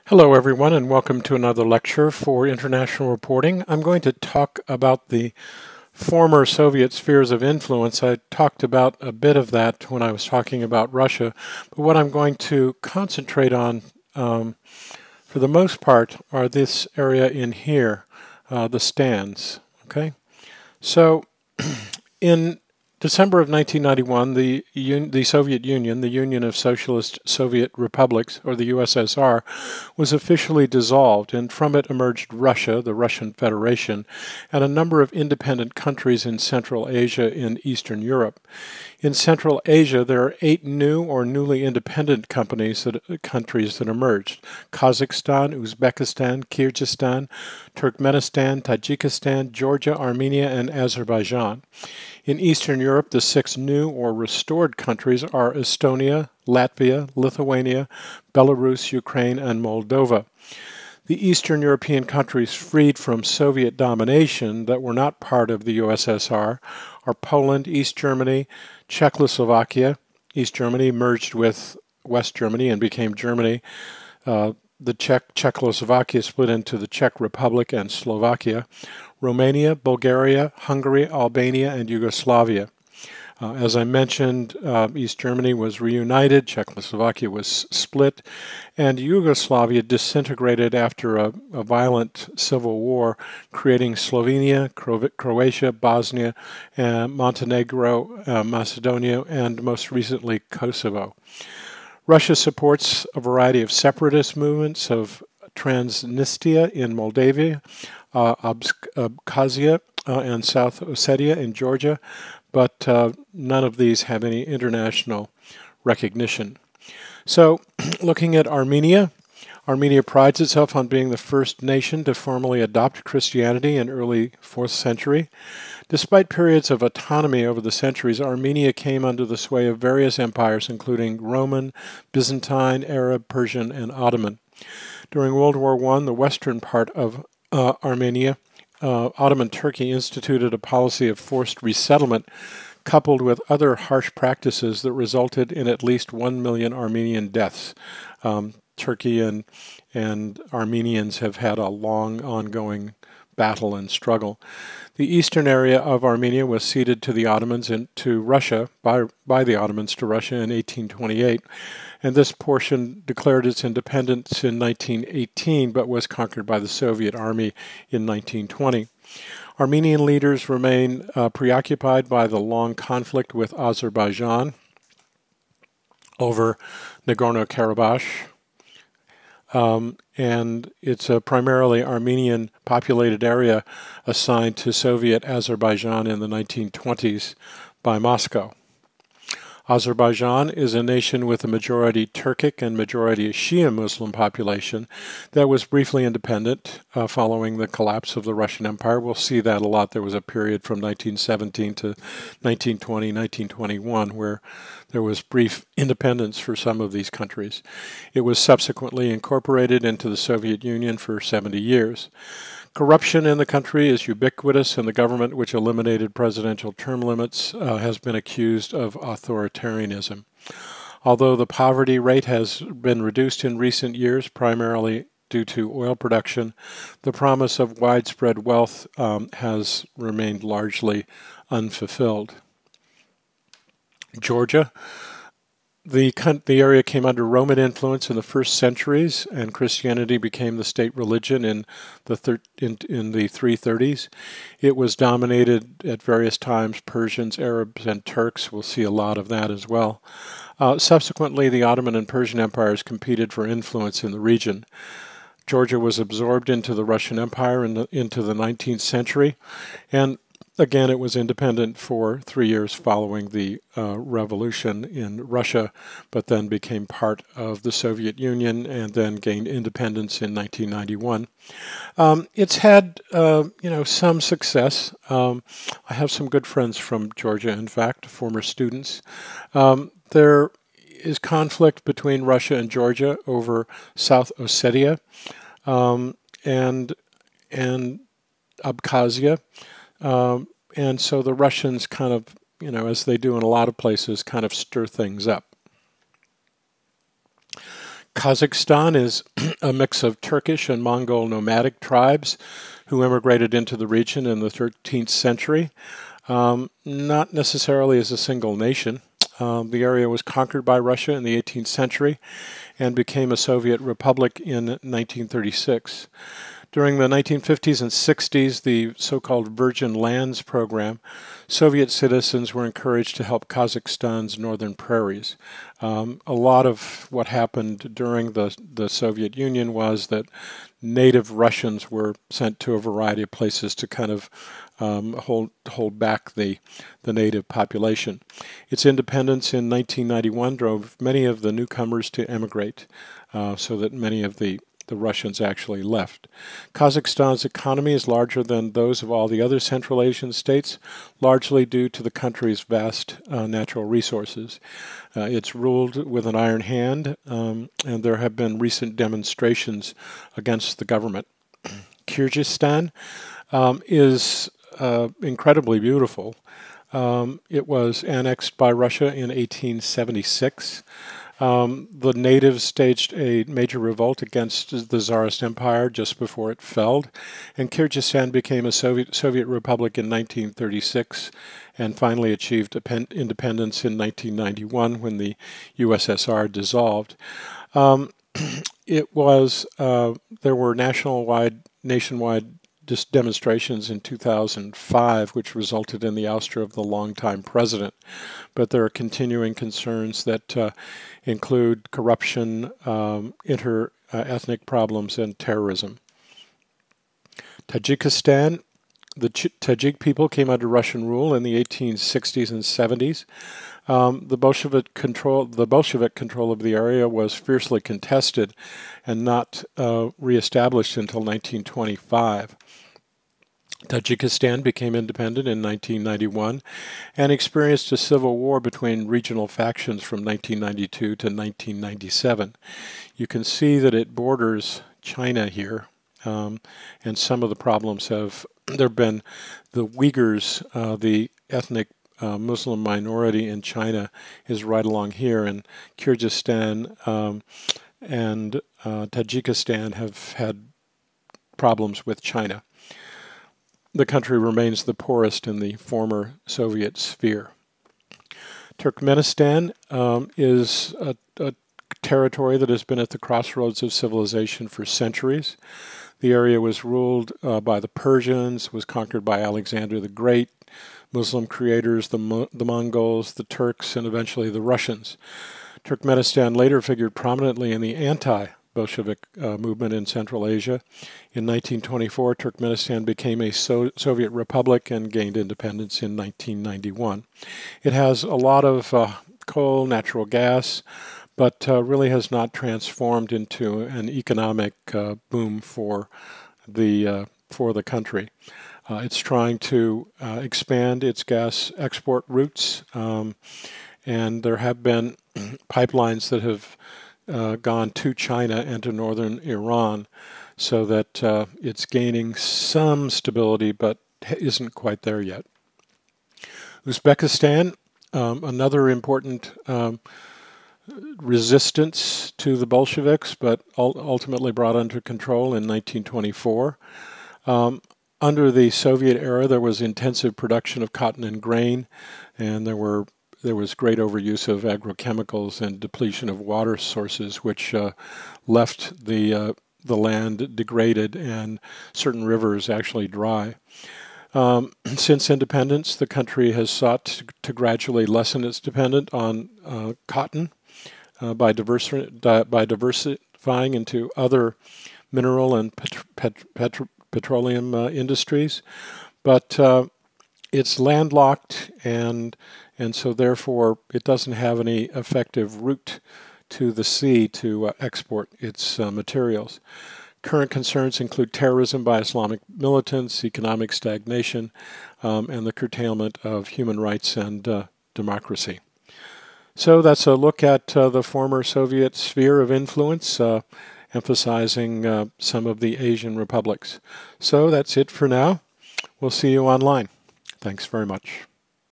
Hello everyone and welcome to another lecture for International Reporting. I'm going to talk about the former Soviet spheres of influence. I talked about a bit of that when I was talking about Russia, but what I'm going to concentrate on for the most part are this area in here, the stands. Okay, so in December of 1991, the Soviet Union, the Union of Socialist Soviet Republics, or the USSR, was officially dissolved, and from it emerged Russia, the Russian Federation, and a number of independent countries in Central Asia and Eastern Europe. In Central Asia, there are 8 new or newly independent countries that emerged: Kazakhstan, Uzbekistan, Kyrgyzstan, Turkmenistan, Tajikistan, Georgia, Armenia, and Azerbaijan. In Eastern Europe, the 6 new or restored countries are Estonia, Latvia, Lithuania, Belarus, Ukraine, and Moldova. The Eastern European countries freed from Soviet domination that were not part of the USSR are Poland, East Germany, Czechoslovakia. East Germany merged with West Germany and became Germany. Czechoslovakia split into the Czech Republic and Slovakia. Romania, Bulgaria, Hungary, Albania, and Yugoslavia. As I mentioned, East Germany was reunited, Czechoslovakia was split, and Yugoslavia disintegrated after a violent civil war, creating Slovenia, Croatia, Bosnia, Montenegro, Macedonia, and most recently Kosovo. Russia supports a variety of separatist movements of Transnistria in Moldavia, Abkhazia, and South Ossetia in Georgia, but none of these have any international recognition. So, looking at Armenia, Armenia prides itself on being the first nation to formally adopt Christianity in early 4th century. Despite periods of autonomy over the centuries, Armenia came under the sway of various empires, including Roman, Byzantine, Arab, Persian, and Ottoman. During World War I, the western part of Armenia, Ottoman Turkey instituted a policy of forced resettlement coupled with other harsh practices that resulted in at least 1 million Armenian deaths. Turkey and Armenians have had a long ongoing battle and struggle. The eastern area of Armenia was ceded to the Ottomans and to Russia by the Ottomans to Russia in 1828, and this portion declared its independence in 1918 but was conquered by the Soviet Army in 1920. Armenian leaders remain preoccupied by the long conflict with Azerbaijan over Nagorno-Karabakh. And it's a primarily Armenian populated area assigned to Soviet Azerbaijan in the 1920s by Moscow. Azerbaijan is a nation with a majority Turkic and majority Shia Muslim population that was briefly independent following the collapse of the Russian Empire. We'll see that a lot. There was a period from 1917 to 1920, 1921 where there was brief independence for some of these countries. It was subsequently incorporated into the Soviet Union for 70 years. Corruption in the country is ubiquitous, and the government, which eliminated presidential term limits, has been accused of authoritarianism. Although the poverty rate has been reduced in recent years, primarily due to oil production, the promise of widespread wealth has remained largely unfulfilled. Georgia. The area came under Roman influence in the first centuries, and Christianity became the state religion in the 330s. It was dominated at various times Persians, Arabs, and Turks. We'll see a lot of that as well. Subsequently, the Ottoman and Persian empires competed for influence in the region. Georgia was absorbed into the Russian Empire into the 19th century, and again, it was independent for 3 years following the revolution in Russia, but then became part of the Soviet Union and then gained independence in 1991. It's had, some success. I have some good friends from Georgia, in fact, former students. There is conflict between Russia and Georgia over South Ossetia and Abkhazia. And so the Russians kind of, as they do in a lot of places, kind of stir things up. Kazakhstan is a mix of Turkish and Mongol nomadic tribes who immigrated into the region in the 13th century, not necessarily as a single nation. The area was conquered by Russia in the 18th century and became a Soviet republic in 1936. During the 1950s and 60s, the so-called Virgin Lands program, Soviet citizens were encouraged to help Kazakhstan's northern prairies. A lot of what happened during the Soviet Union was that native Russians were sent to a variety of places to kind of hold back the native population. Its independence in 1991 drove many of the newcomers to emigrate, so that many of the Russians actually left. Kazakhstan's economy is larger than those of all the other Central Asian states, largely due to the country's vast natural resources. It's ruled with an iron hand, and there have been recent demonstrations against the government. Kyrgyzstan is incredibly beautiful. It was annexed by Russia in 1876. The natives staged a major revolt against the Tsarist Empire just before it fell, and Kyrgyzstan became a Soviet republic in 1936 and finally achieved independence in 1991 when the USSR dissolved. There were nationwide demonstrations in 2005, which resulted in the ouster of the longtime president. But there are continuing concerns that include corruption, inter-ethnic problems, and terrorism. Tajikistan. The Tajik people came under Russian rule in the 1860s and 70s. The Bolshevik control of the area was fiercely contested and not reestablished until 1925. Tajikistan became independent in 1991 and experienced a civil war between regional factions from 1992 to 1997. You can see that it borders China here, and some of the problems there have been the Uyghurs, the ethnic Muslim minority in China is right along here, and Kyrgyzstan and Tajikistan have had problems with China. The country remains the poorest in the former Soviet sphere. Turkmenistan is a territory that has been at the crossroads of civilization for centuries. The area was ruled by the Persians, was conquered by Alexander the Great, Muslim creators, the Mongols, the Turks, and eventually the Russians. Turkmenistan later figured prominently in the anti-Bolshevik movement in Central Asia. In 1924, Turkmenistan became a Soviet republic and gained independence in 1991. It has a lot of coal, natural gas, but really has not transformed into an economic boom for the country. It's trying to expand its gas export routes, and there have been pipelines that have gone to China and to northern Iran, so that it's gaining some stability, but isn't quite there yet. Uzbekistan, another important resistance to the Bolsheviks, but ultimately brought under control in 1924. Under the Soviet era, there was intensive production of cotton and grain, and there was great overuse of agrochemicals and depletion of water sources, which left the land degraded and certain rivers actually dry. Since independence, the country has sought to gradually lessen its dependence on cotton by diversifying into other mineral and petroleum industries, but it's landlocked, and so therefore it doesn't have any effective route to the sea to export its materials. Current concerns include terrorism by Islamic militants, economic stagnation, and the curtailment of human rights and democracy. So that's a look at the former Soviet sphere of influence, emphasizing some of the Asian republics. So that's it for now. We'll see you online. Thanks very much.